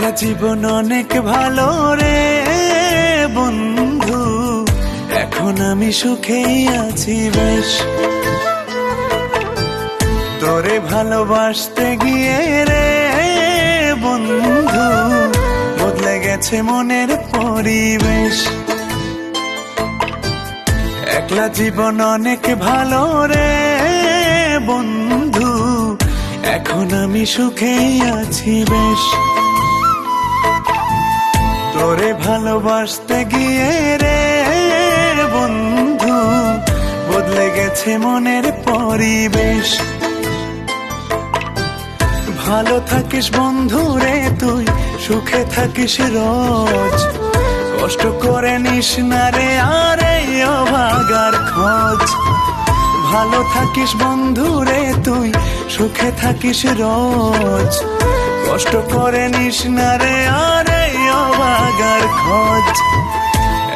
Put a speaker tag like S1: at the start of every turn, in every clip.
S1: একটা জীবন অনেক ভালো রে বন্ধু, এখন আমি সুখেই আছি বেশ। তোরে ভালোবাসতে গিয়ে রে বন্ধু, বদলে গেছে মনের পরিবেশ। একলা জীবন অনেক ভালো রে বন্ধু, এখন আমি সুখেই আছি বেশ। তোরে ভালোবাসতে গিয়ে রে বন্ধু, বদলে গেছে মনের পরিবেশ। ভালো থাকিস বন্ধু রে তুই, সুখে থাকিস রোজ, কষ্ট করে নিস না রে আর এই অভাগার খোঁজ। ভালো থাকিস বন্ধু রে তুই, সুখে থাকিস রোজ, কষ্ট করে নিস না রে আর এই অভাগার খোঁজ।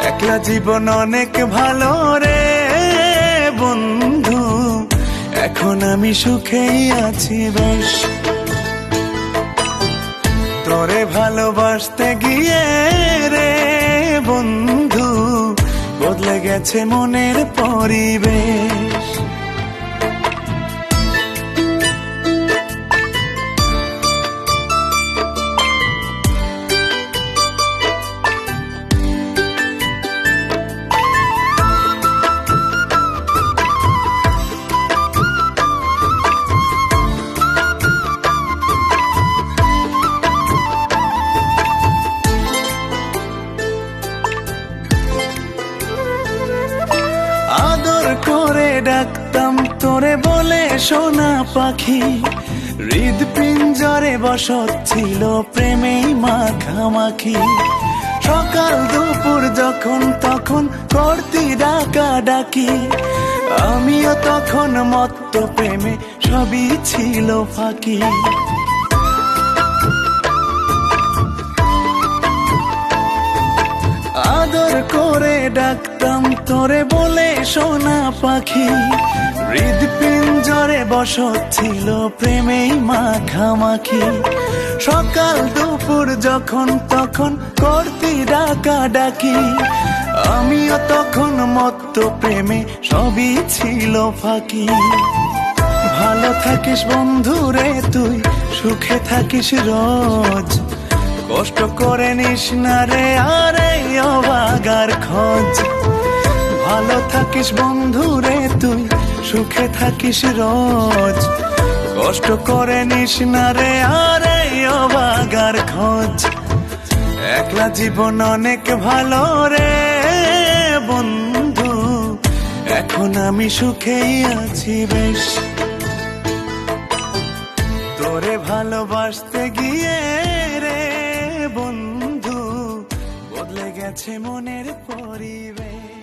S1: একলা জীবন অনেক ভালো রে বন্ধু, এখন আমি সুখেই আছি বেশ। তোরে ভালোবাসতে গিয়ে রে বন্ধু, বদলে গেছে মনের পরিবেশ। আদর করে ডাকতাম তোরে বলে সোনা পাখি, হৃদপিঞ্জরে বসত ছিল প্রেমেই মাখামাখি। সকাল দুপুর যখন তখন করতি ডাকা ডাকি, আমিও তখন মত্ত প্রেমে সবই ছিল ফাঁকি। আদর করে ডাকতাম তোরে বলে সোনা পাখি, হৃদপিঞ্জরে বসত ছিল প্রেমেই মাখামাখি। সকাল দুপুর যখন তখন করতি ডাকা ডাকি, আমিও তখন মত্ত প্রেমে সবই ছিল ফাঁকি। ভালো থাকিস বন্ধু রে তুই, সুখে থাকিস রোজ, কষ্ট করে নিস না রে আর এই অভাগার খোঁজ। ভালো থাকিস বন্ধু রে তুই, সুখে থাকিস রোজ, কষ্ট করে নিস না রে আর এই অভাগার খোঁজ। একলা জীবন অনেক ভালো রে বন্ধু, এখন আমি সুখেই আছি বেশ। তোরে ভালোবাসতে গিয়ে রে বন্ধু, বদলে গেছে মনের পরিবেশ।